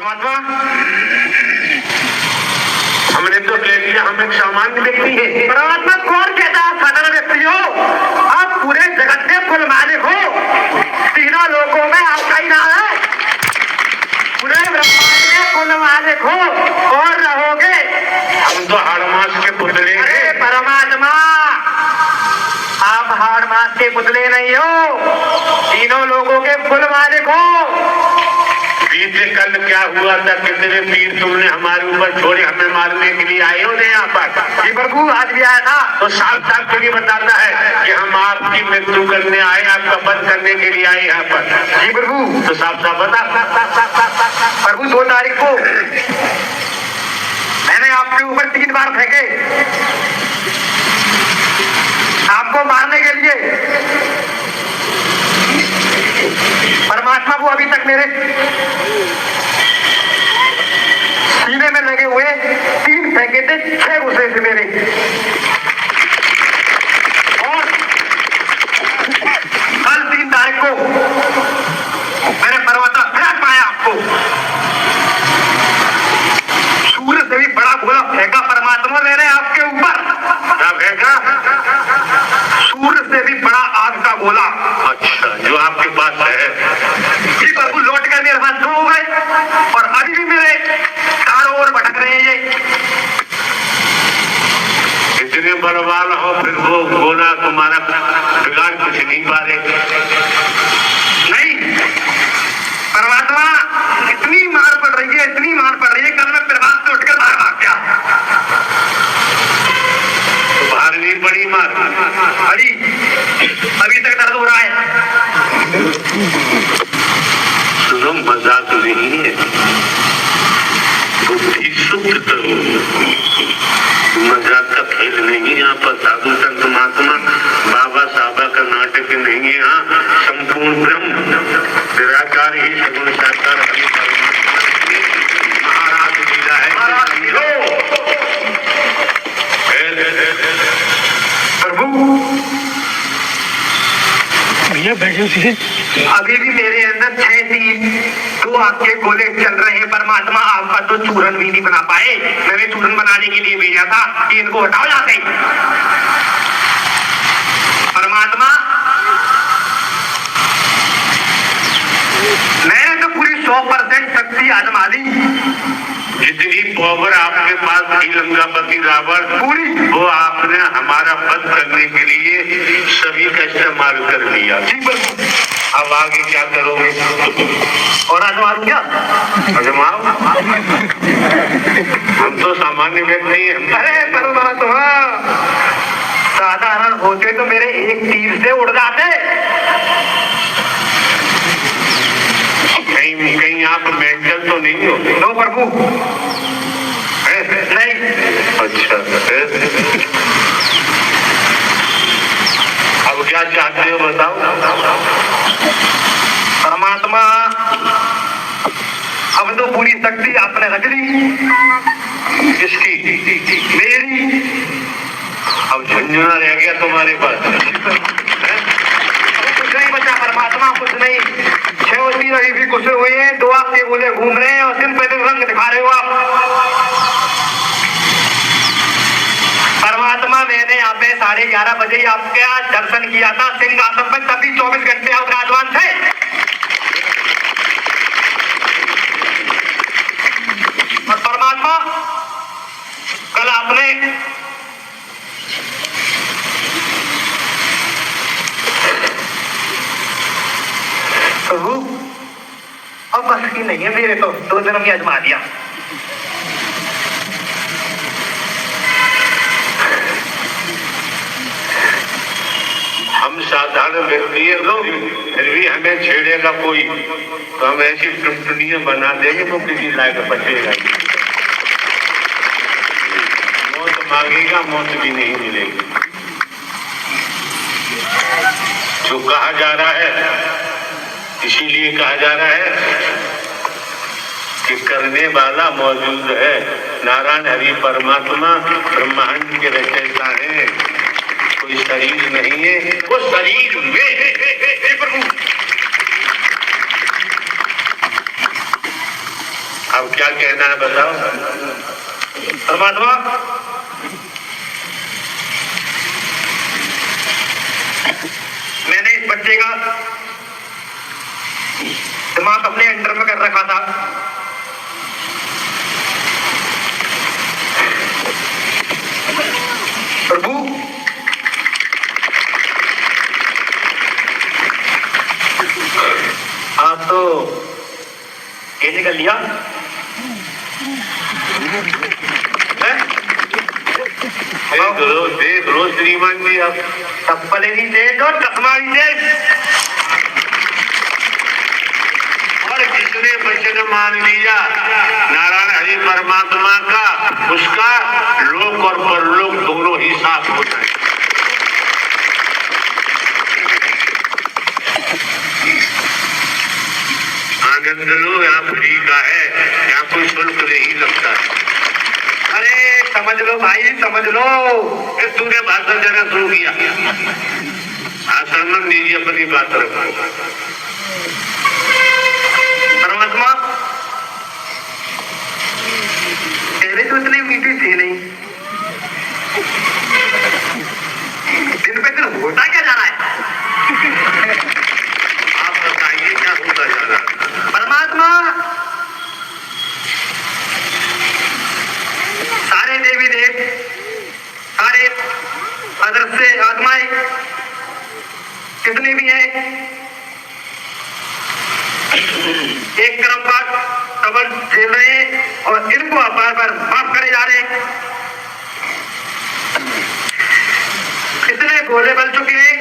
परमात्मा, हमने तो कह दिया हम एक सामान्य व्यक्ति है। परमात्मा कौन कहता है साधारण व्यक्ति हो? आप पूरे जगत के कुल मालिक हो, तीनों लोगों में आपका ही नाम है, पूरे ब्रह्मांड के कुल मालिक हो और रहोगे। हम तो हाड़ मास के पुतले हैं। परमात्मा, आप हाड़ मास के पुतले नहीं हो, तीनों लोगों के कुल मालिक हो। बीते कल क्या हुआ था, कितने तीर तुमने हमारे ऊपर छोड़े, हमें मारने के लिए आए हो यहाँ पर। ये प्रभु आज भी आया था तो साफ साफ के लिए बताता है कि हम आपकी मृत्यु करने आए, आपका वध करने के लिए आए यहाँ पर। जी प्रभु, तो साफ साफ बता। प्रभु 2 तारीख को मैंने आपके ऊपर 3 बार फेंके आपको मारने के लिए। परमात्मा को अभी तक मेरे सीने में लगे हुए 3 फेंके थे, 6 घुसे थे मेरे। और कल 3 तारीख को मैंने परमात्मा फेंक पाया आपको, सूर्य से भी बड़ा गोला फेंका परमात्मा मैंने आपके ऊपर। क्या फेंका? सूर्य से भी बड़ा आग का गोला। अच्छा, जो आपके पास है। जी प्रभु, लौट कर मेरे पास 2 हो गए और अभी भी मेरे चारों ओर भटक रहे हैं ये। इतने बलवान हो फिर वो गोला तुम्हारा बिगाड़ कुछ नहीं पा रहे। नहीं परमात्मा, इतनी मार पड़ रही है, इतनी मार पड़ रही है, कल मैं प्रभात से उठकर बाहर भाग गया। तो बाहर नहीं पड़ी मार? अभी अभी तक दर्द हो रहा है। सुनो, मजाक नहीं है, बुद्धि शुद्ध करो, मजाक का खेल नहीं। यहाँ पर साधु संत महात्मा बाबा साहबा का नाटक नहीं है। यहाँ संपूर्ण ब्रह्म निराकार ही सगुण साकार महाराज लीला है। प्रभु भैया बैठे, अभी भी मेरे अंदर 6 तीर 2 आपके गोले चल रहे हैं। परमात्मा, आपका तो चूरन भी नहीं बना पाए। मैंने चूरन बनाने के लिए भेजा था कि इनको हटाओ जाते। परमात्मा, मैंने तो पूरी 100% शक्ति आजमा दी। जितनी पावर आपके पास थी लंकापति रावण पूरी, वो आपने हमारा वध करने के लिए सभी का इस्तेमाल कर लिया। जी बस, अब आगे क्या करोगे? और आजमाओ क्या? आजमाओ, हम तो सामान्य व्यक्ति हैं। अरे परमात्मा, साधारण होते तो मेरे एक तीर से उड़ जाते। कहीं आप मेंटल तो नहीं हो? नो प्रभु, नहीं। अच्छा, अब क्या चाहते हो बताओ? परमात्मा, अब तो पूरी शक्ति आपने रख ली। किसकी? मेरी। अब झुंझुना रह गया तुम्हारे पास। कुछ नहीं बचा परमात्मा, कुछ नहीं। 6 तीर अभी भी कुछ हुए हैं, 2 आपके गोले घूम रहे हैं और दिन पे दिन रंग दिखा रहे हो आप। परमात्मा, मैंने यहाँ पे 11:30 बजे आपके दर्शन किया था सिंहासन पर, तभी 24 घंटे आप विराजमान थे। और परमात्मा, कल आपने प्रभु, अब बस की नहीं है मेरे, तो 2 जन्म ही आजमा दिया। हम साधारण व्यक्ति है लोग, फिर भी हमें छेड़ेगा कोई तो हम ऐसी टुनटुनियां बना देंगे वो किसी लायक बचेगा। मौत मांगेगा, मौत भी नहीं मिलेगी। जो कहा जा रहा है, इसीलिए कहा जा रहा है कि करने वाला मौजूद है। नारायण हरि परमात्मा ब्रह्मांड के रचयिता है, कोई शरीर नहीं है, वो शरीर में प्रभु। अब क्या कहना है बताओ। परमात्मा, मैंने इस बच्चे का दिमाग अपने अंडर में कर रखा था। प्रभु, आप तो ये निकल लिया देख लो श्रीमान जी, अब चप्पल भी तेज और चश्मा भी तेज। और जिसने वचन मान लिया नारायण हरि परमात्मा का, उसका लोक और परलोक दोनों ही साफ हो जाए। आनंद लो, यहाँ फ्री का है, यहाँ कोई शुल्क नहीं लगता। अरे समझ लो भाई, समझ लो। तूने भाषण जरा शुरू किया, भाषण में नीजिए अपनी बात रखो। परमात्मा, पहले तो इतने मीठे थे नहीं, दिन पे दिन होता क्या जा रहा है? आप बताइए क्या होता जा रहा है? परमात्मा, सारे देवी देव, सारे अदृश्य आत्माएं कितने भी हैं, एक क्रम पर सबल झेल रहे हैं और इनको बार बार माफ करे जा रहे हैं। कितने गोले बल चुके हैं,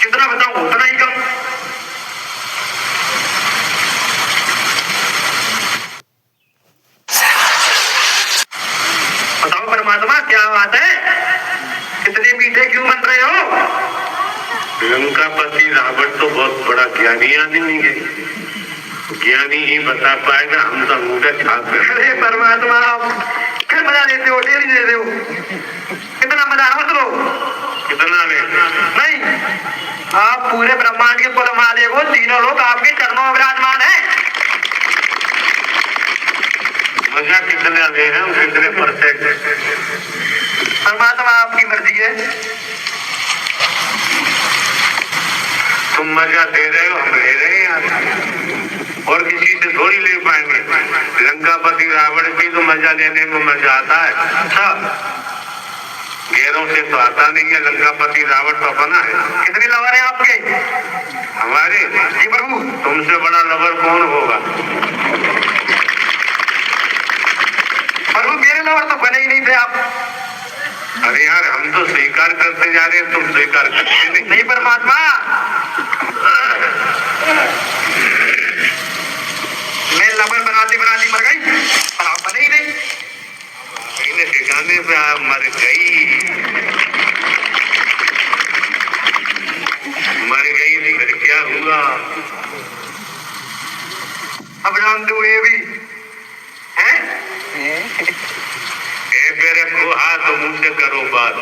कितना बताऊं, उतना ही कम। बताओ परमात्मा, क्या बात है? कितने मीठे क्यों बन रहे हो? लंकापति रावण तो बहुत बड़ा ज्ञानी आदमी है, ज्ञानी ही बता पाएगा, हम तो मूर्ख छाप। अरे परमात्मा, फिर मजा देते हो, डेली देते हो। कितना मजा हंस लो। कितना ले नहीं, आप पूरे ब्रह्मांड के कुल मालिक हो, तीनों लोग आपके चरणों में विराजमान है। मजा कितना ले रहे हैं, कितने परसेंट? परमात्मा आपकी मर्जी है। तुम मजा दे रहे हो, हम ले रहे हैं यार, और किसी से थोड़ी ले पाएंगे। लंकापति रावण की तो मजा लेने में मजा आता है, अच्छा गैरों से तो आता नहीं है। लंकापति रावण तो अपना है। कितने लवर हैं आपके? हमारे जी प्रभु। तुमसे बड़ा लवर कौन होगा? प्रभु, मेरे लवर तो बने ही नहीं थे आप। अरे यार, हम तो स्वीकार करते जा रहे हैं, तुम स्वीकार करते नहीं। नहीं परमात्मा, मैं लवर बनाती बनाती मर गई और आप बने ही नहीं। ठिकाने पे आप मर गई, मर गई नहीं, फिर क्या हुआ? अब जानते हो ये भी है? मेरे को हाथ मुंह से करो बात।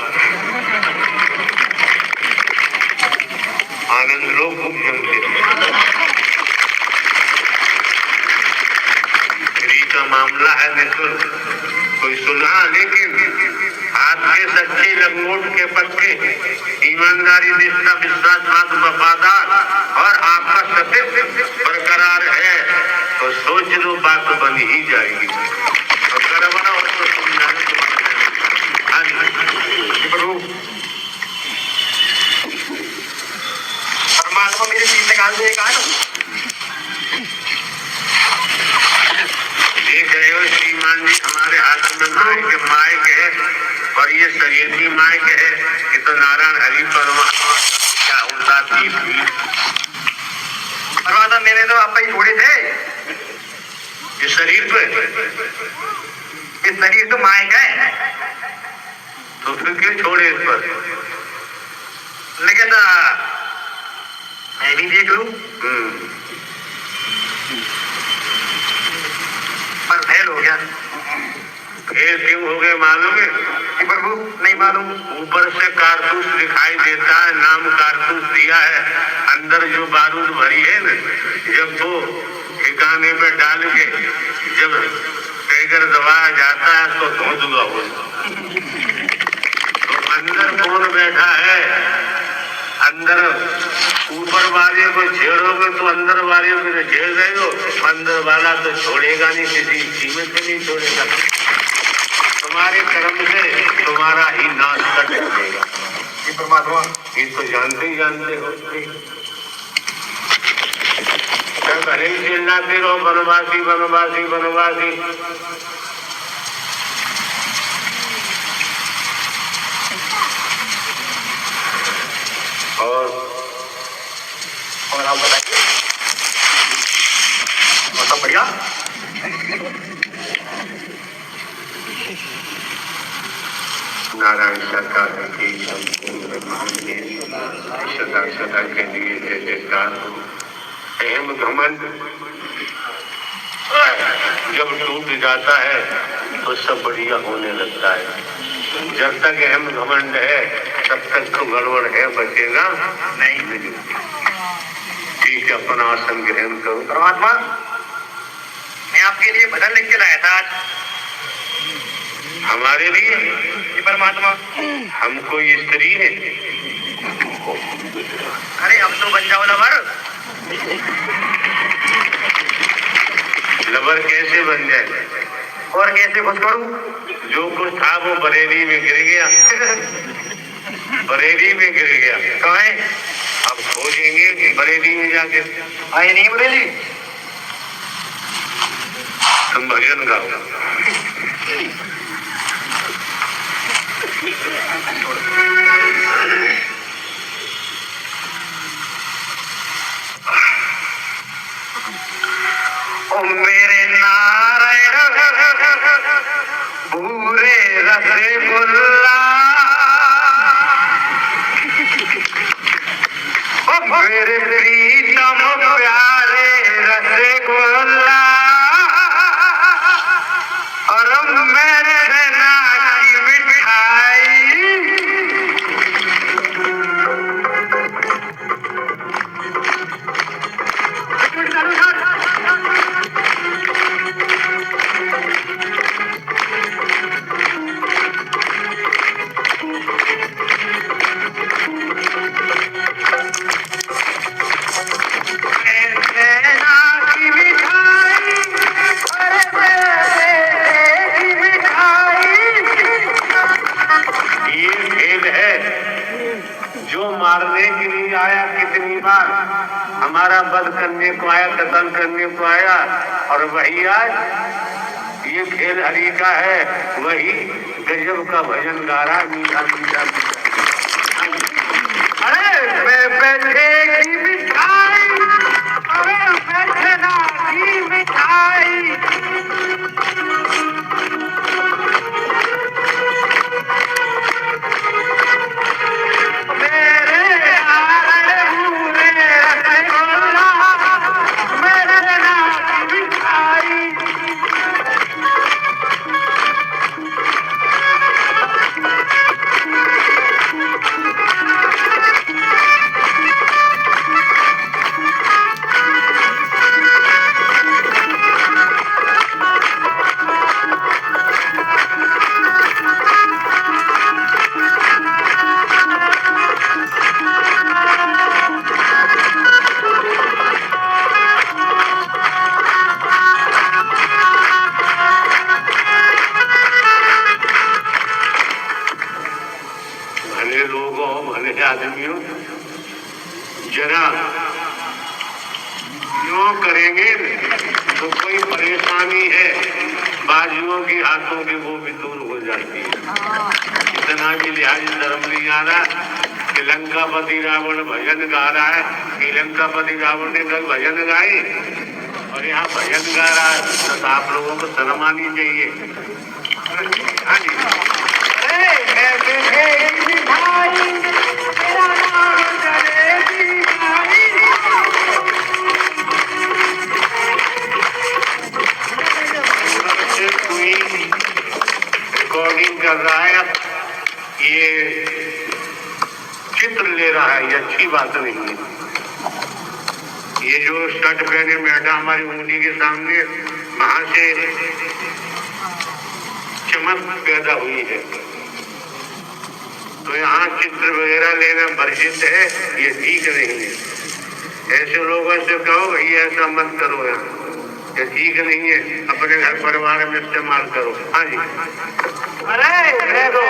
आनंद लो खूब जमते। फ्री का मामला है, निःशुल्क कोई सुना, लेकिन आपके सच्चे लंगोट के पक्के, ईमानदारी, निष्ठा, विश्वास, मार्ग, वफादार और आपका सत्य बरकरार है तो सोच लो बात बन ही जाएगी। और करवाना हो तो समझाने तो परमात्मा मेरे चीज निकाल देगा। देख रहे हो श्रीमान जी, हमारे हाथ में माइक है और ये शरीर की माइक है। ये तो नारायण हरि परमात्मा क्या होता थी। परमात्मा, मैंने तो आप ही छोड़े थे। ये शरीर पे, ये शरीर तो माइक है, तो फिर क्यों छोड़े इस पर? लेकिन मैं भी देख लूं, पर फेल हो गया। फेल क्यों हो गए मालूम है? प्रभु, नहीं मालूम। ऊपर से कारतूस दिखाई देता है, नाम कारतूस दिया है, अंदर जो बारूद भरी है ना, जब वो ठिकाने पे डाल के जब टैगर दबाया जाता है तो धुआं हो। तो अंदर कौन बैठा है? अंदर ऊपर वाले को छेड़ोगे तो अंदर वाले को तो छेड़ रहे हो, अंदर वाला तो छोड़ेगा नहीं, किसी कीमत से नहीं छोड़ेगा। तुम्हारे कर्म से तुम्हारा ही नाश कर देगा। परमात्मा ये तो जानते ही जानते हो। भले ही चिल्लाते रहो वनवासी वनवासी वनवासी। और आप बताइए, सब बढ़िया? नारायण सरकार की संपूर्ण सदा सदा के लिए जय जयकार हो। अहम घमंड जब टूट जाता है तो सब बढ़िया होने लगता है। जब तक अहम घमंड है तब तक तो गड़बड़ है, बचेगा नहीं। ठीक है, अपना आसन ग्रहण करो। परमात्मा मैं आपके लिए भजन लिख के लाया था आज। हमारे लिए? जी परमात्मा। हम कोई स्त्री है? अरे अब तो बन जाओ लवर। लवर कैसे बन जाए? और कैसे खुश करूं? जो कुछ था वो बरेली में गिर गया। बरेली में गिर गया। कहाँ है? अब खोजेंगे कि बरेली में जाके। आए नहीं बरेली? तुम भजन गाओ। ओ मेरे नारायण भूरे रसगुल्ला, ओ मेरे प्रीतम प्यारे रसगुल्ला, और मेरे छेना की मिठाई, मारने के लिए आया कितनी बार, हमारा वध करने को आया, कत्ल करने को आया, और वही आज ये खेल हरि का है। वही गजब का भजन गा रहा, मीठा मीठा मीठा। अरे मैं बैठे की मिठाई, अरे बैठना की मिठाई, आदमियों जरा यूं करेंगे तो कोई परेशानी है बाजुओं की, हाथों की, वो भी दूर हो जाती है। इतना भी लिहाज धर्म नहीं आ रहा कि लंकापति रावण भजन गा रहा है, कि लंकापति रावण ने कल भजन गाए और यहाँ भजन गा रहा है, तो आप लोगों को शर्म आनी चाहिए। हाँ जी। रिकॉर्डिंग कर रहा है, ये चित्र ले रहा है, ये अच्छी बात नहीं है। ये जो शर्ट पहने बैठा हमारी ऊँटी के सामने, वहां से चमक पैदा हुई है। तो यहाँ चित्र वगैरह लेना वर्जित है, ये ठीक नहीं है। ऐसे लोगों से कहो भैया ऐसा मत करो यार, ये ठीक नहीं है, अपने घर परिवार में इस्तेमाल करो। हाँ जी, अरे रहने दो,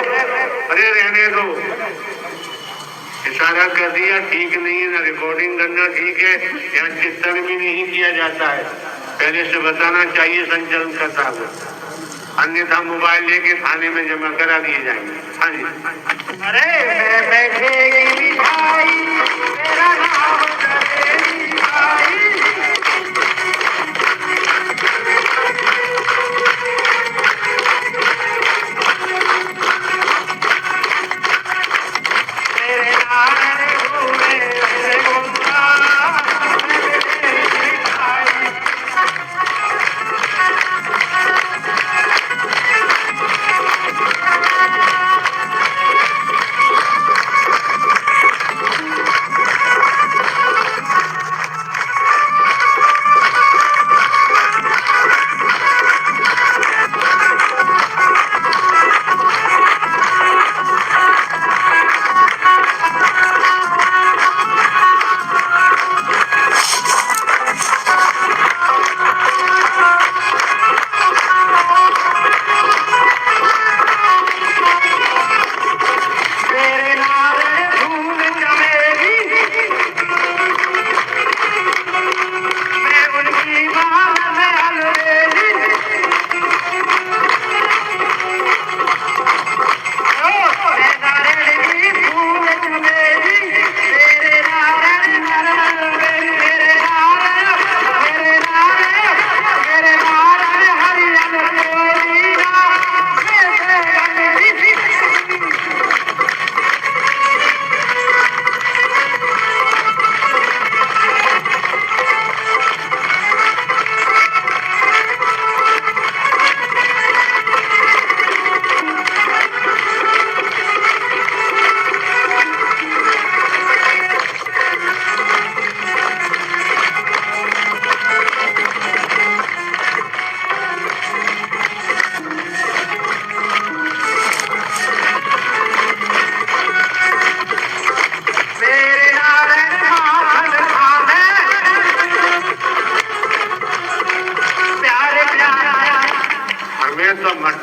अरे रहने दो, इशारा कर दिया ठीक नहीं है ना, रिकॉर्डिंग करना ठीक है, यहाँ चित्रण भी नहीं किया जाता है, पहले से बताना चाहिए संचालन करता है, अन्यथा मोबाइल लेके थाने में जमा करा दिए जाएंगे। हाँ जी, अरे मैं बैठेगी भाई, मेरा नाम करेगी भाई। मेरे नारे घूमे मेरे घूमता,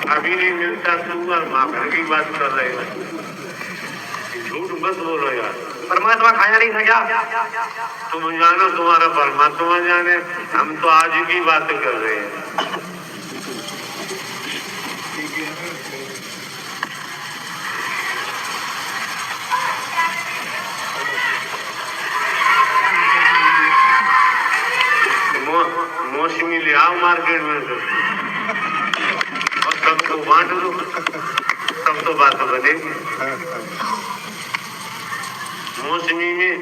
अभी नहीं मिलता तू और माफी की बात कर रहे हो, झूठ मत बोलो यार। परमात्मा खाया नहीं था क्या? तुम जानो, तुम्हारा परमात्मा जाने, हम तो आज की बात कर रहे हैं। मौसमी ले आओ मार्केट में से और सबको बांट दो, तब तो बात बनेगी। मौसमी में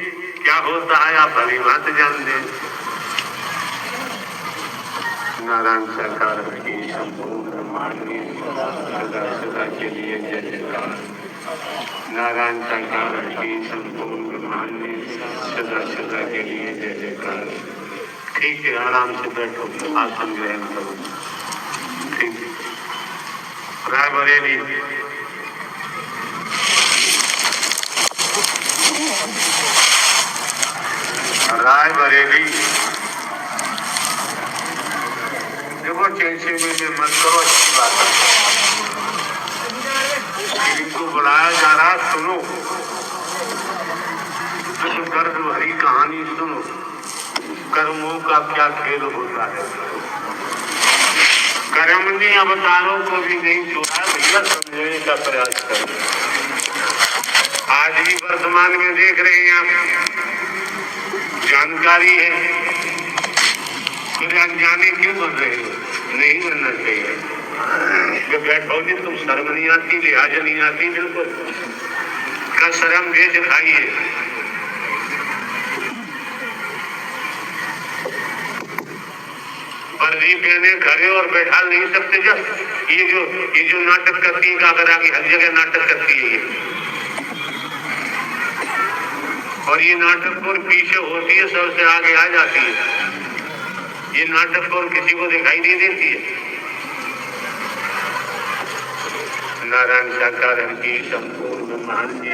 क्या होता है आप भली बात जानते हैं। नारायण सरकार की संपूर्ण ब्रह्मांड में सदा सदा के लिए जय जयकार। नारायण सरकार की संपूर्ण ब्रह्मांड में सदा सदा के लिए जय जयकार। ठीक है, आराम से बैठो, आसन ग्रहण करो। ठीक है, रायबरेली रायबरेली देखो, चैसे में मत करो, अच्छी बात है। इनको बुलाया जा रहा, सुनो, तो दर्द भरी कहानी सुनो, कर्मों का क्या खेल होता है। कर्म ने अवतारों को भी नहीं छोड़ा, भैया समझने का प्रयास करो। आज भी वर्तमान में देख रहे हैं आप, जानकारी है, फिर अनजाने क्यों बन रहे हो? नहीं बनना चाहिए। जब बैठोगे तुम शर्म नहीं आती, लिहाज नहीं आती, बिल्कुल का शर्म दे दिखाइए। वर्दी पहने खड़े और बैठा नहीं सकते। जब ये जो नाटक करती है, कागरा की हर जगह नाटक करती है, और ये नाटकपुर पीछे होती है, सबसे आगे आ जाती है। ये नाटकपुर किसी को दिखाई नहीं देती है। नारायण साकार की संपूर्ण महान जी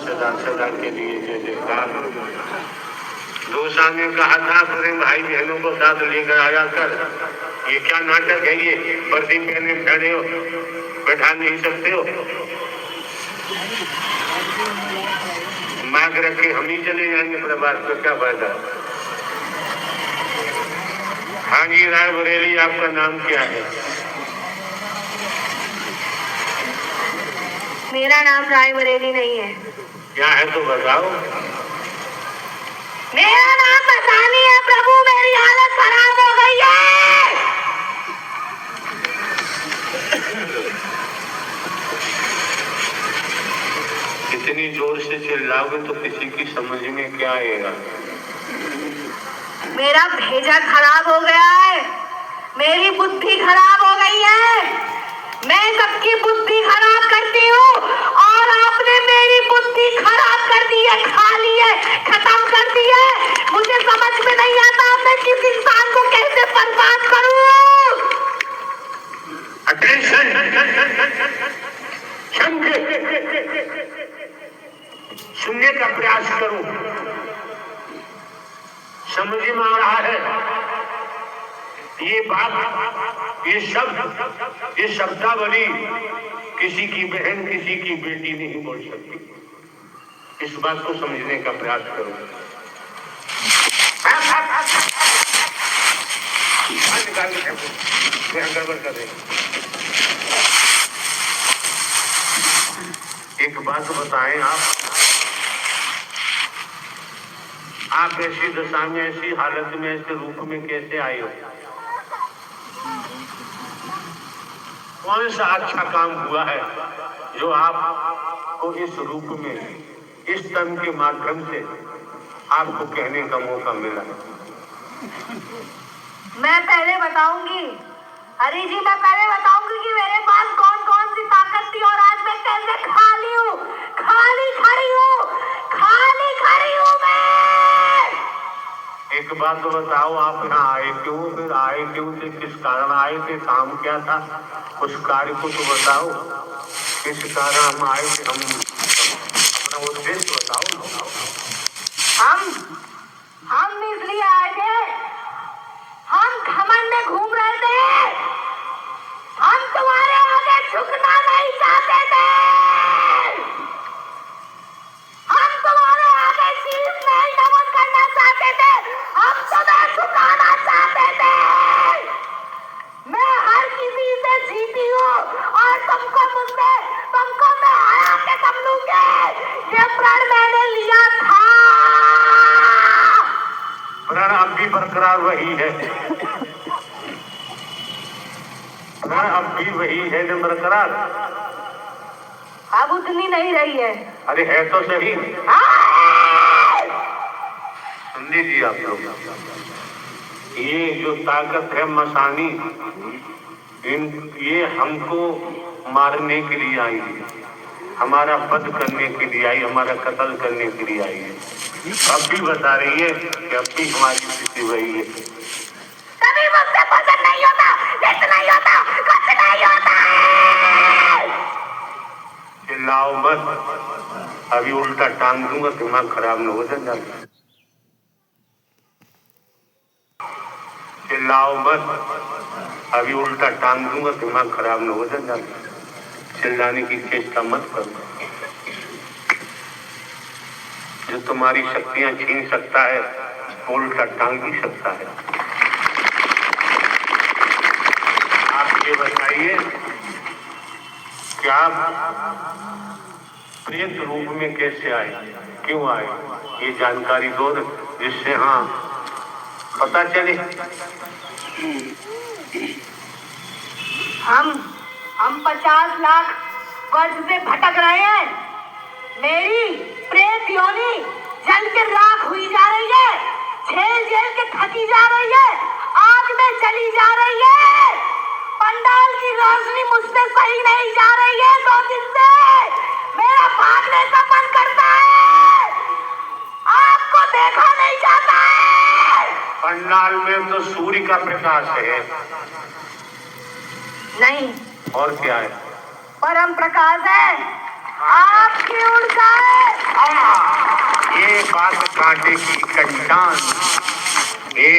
सदा सदा के लिए जय जयकार। दोसा ने कहा था अपने भाई बहनों को साथ लेकर आया कर, ये क्या नाटक है, ये वर्दी पहने खड़े हो, बैठा नहीं सकते हो, मांग रखे हम ही चले जाएंगे प्रभात को, क्या फायदा। हाँ जी रायबरेली, आपका नाम क्या है? मेरा नाम रायबरेली नहीं है। क्या है तो बताओ। मेरा नाम मसानी है प्रभु, मेरी हालत खराब हो गई है। इतनी जोर से चिल्लाओगे तो किसी की समझ में क्या आएगा। मेरा भेजा खराब हो गया है, मेरी बुद्धि खराब हो गई है। मैं सबकी बुद्धि खराब करती हूँ और आपने मेरी बुद्धि खराब कर दी है, खा ली है, खत्म कर दी है। मुझे समझ में नहीं आता मैं किस इंसान को कैसे बर्बाद करूँ। अटेंशन, सुनने का प्रयास करो। समझ में आ रहा है ये बात, ये शब्दावली किसी की बहन, किसी की बेटी नहीं बोल सकती। इस बात को समझने का प्रयास करो। गड़बड़ कर रहे। एक बात बताएं, आप ऐसी दशा में, ऐसी हालत में, ऐसे रूप में कैसे आए हो? कौन सा अच्छा काम हुआ है जो आपको इस रूप में, इस तन के माध्यम से आपको कहने का मौका मिला? मैं पहले बताऊंगी, हरी जी, मैं पहले बताऊंगी कि मेरे पास कौन कौन सी ताकत थी और आज मैं कैसे खाली हूँ, खाली खड़ी हूँ, खाली खड़ी हूँ मैं। एक बात तो बताओ, आप यहाँ आए क्यों? फिर आए क्यों थे? किस कारण आए थे? काम क्या था? उस कार्य को तो बताओ, किस कारण हम आए थे? हम अपना उद्देश्य बताओ। हम इसलिए आए थे, हम घमंड में घूम रहे थे, हम तुम्हारे आगे झुकना नहीं चाहते थे, हम तुम्हारे आगे शीश नहीं नमन करना चाहते थे, हम तुम्हें झुकाना चाहते थे। मैं हर किसी से जीती हूँ और तुमको मैं हरा के दम लूंगी। ये प्रण मैंने लिया था। प्रण अब भी बरकरार वही है, प्रण अब भी वही है न बरकरार। अब उतनी नहीं रही है। अरे है तो सही। सुन लीजिए आप लोग, ये जो ताकत है मसानी, ये हमको मारने के लिए आई है, हमारा वध करने के लिए आई, हमारा कत्ल करने के लिए आई है। अब भी बता रही है कि अब भी हमारी स्थिति वही है। कभी मुझसे पसंद नहीं होता, कुछ नहीं होता, कुछ नहीं होता है। चिल्लाओ मत, अभी उल्टा टांग दूंगा, दिमाग खराब न हो जाए। चिल्लाओ मत, अभी उल्टा टांग दूंगा, दिमाग खराब न हो जाए। चिल्लाने की चेष्टा मत करो। जो तुम्हारी शक्तियां छीन सकता है वो उल्टा टांग भी सकता है। आप ये बताइए कि आप प्रेत रूप में कैसे आए, क्यों आए? ये जानकारी दो जिससे हाँ पता चले। हम 50 लाख वर्ष से भटक रहे हैं। मेरी प्रेत योनि जल के राख हुई जा रही है, झेल के थकी जा रही है, आग में जली जा रही है। पंडाल की रोशनी मुझसे सही नहीं जा रही है 2 दिन से। मेरा भागने का मन करता है। पंडाल में तो सूर्य का प्रकाश है। नहीं, और क्या है? परम प्रकाश है, आपकी ऊर्जा है। ये बात कांटे की कंटान, ये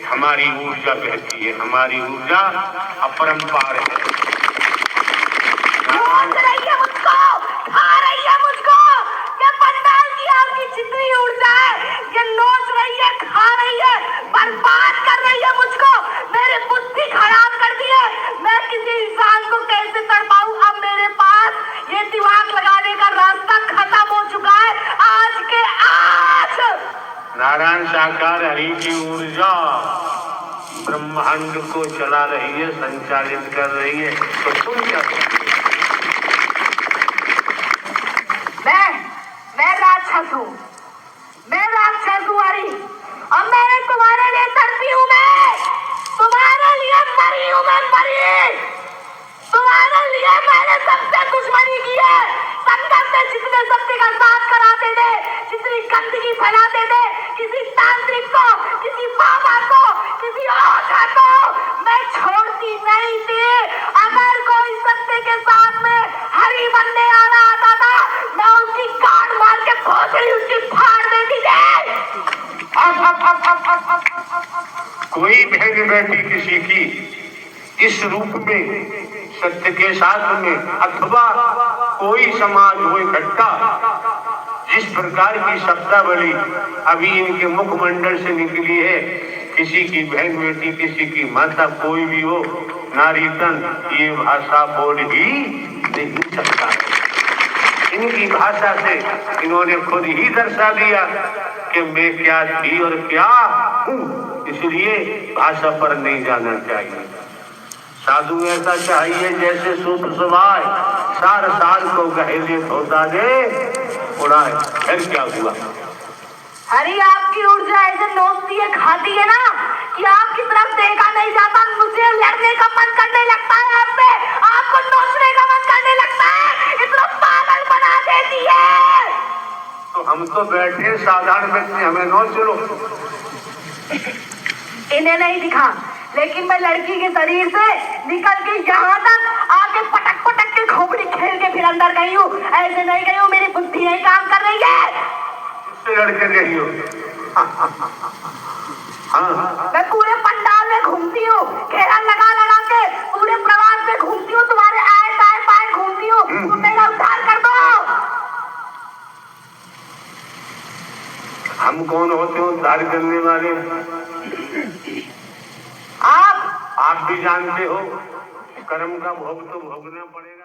हमारी ऊर्जा कहती है। हमारी ऊर्जा अपरंपार है। नोच रही है मुझको, खा रही है मुझको। ये पंडाल की आपकी जितनी ऊर्जा है, ये नोच रही है, खा रही है, बर्बाद कर रही है मुझको। मेरी बुद्धि खराब कर दी है। मैं किसी इंसान को कैसे तड़पाऊं? अब मेरे पास ये दिमाग लगाने का रास्ता खत्म हो चुका है। आज के आज नारायण साकार हरि की ऊर्जा ब्रह्मांड को चला रही है, संचालित कर रही है। तो तुम क्या करते? मैं राक्षस हूँ, मैं राक्षस हूँ हरी, और मैं तुम्हारे लिए तड़पी हूँ। मैं तुम्हारे लिए मरी हूँ, मैं मरी। तुम्हारे लिए मैंने सबसे दुश्मनी की है। संगत में जितने सत्य का साथ कराते थे, जितनी गंदगी फैलाते थे, किसी तांत्रिक को, किसी बाबा को, किसी ओझा को मैं छोड़ती नहीं थी। अगर कोई सत्य के साथ में हरी बनने आ रहा था, मैं उसकी गांड मार के खोपड़ी उसकी फाड़ देती थी। कोई बहन बेटी किसी की इस रूप में, सत्य के साथ में, अथवा कोई समाज हो इकट्ठा, जिस प्रकार की शब्दावली अभी इनके मुखमंडल से निकली है, किसी की बहन बेटी, किसी की माता, कोई भी हो, नारी तन ये भाषा बोल ही नहीं सकता है। इनकी भाषा से इन्होंने खुद ही दर्शा दिया कि मैं क्या थी और क्या हूँ। इसलिए भाषा पर नहीं जाना चाहिए। साधु ऐसा चाहिए जैसे सूप सुभाए, सार साल को गहेले धोता दे उड़ाए। फिर क्या हुआ? हरी आपकी ऊर्जा ऐसे नोचती है, खाती है ना, कि आपकी तरफ देखा नहीं जाता। मुझे लड़ने का मन करने लगता है आपसे, आपको नोचने का मन करने लगता है। इतना पागल बना देती है। तो हम तो बैठे साधारण व्यक्ति, हमें नोच लो। इन्हें नहीं दिखा, लेकिन मैं लड़की के शरीर से निकल के यहाँ तक आके पटक पटक के खोपड़ी खेल के फिर अंदर गई हूँ। ऐसे नहीं गई हूँ, मेरी बुद्धि नहीं काम कर रही है। लड़के गई हो? हाँ, मैं पूरे पंडाल में घूमती हूँ, घेरा लगा लगा के पूरे प्रवास में घूमती हूँ, तुम्हारे आए दाएं बाएं घूमती हूँ। तुम मेरा उद्धार कर दो। हम कौन होते हैं उद्धार करने वाले? आप भी जानते हो, कर्म का भोग तो भोगना पड़ेगा।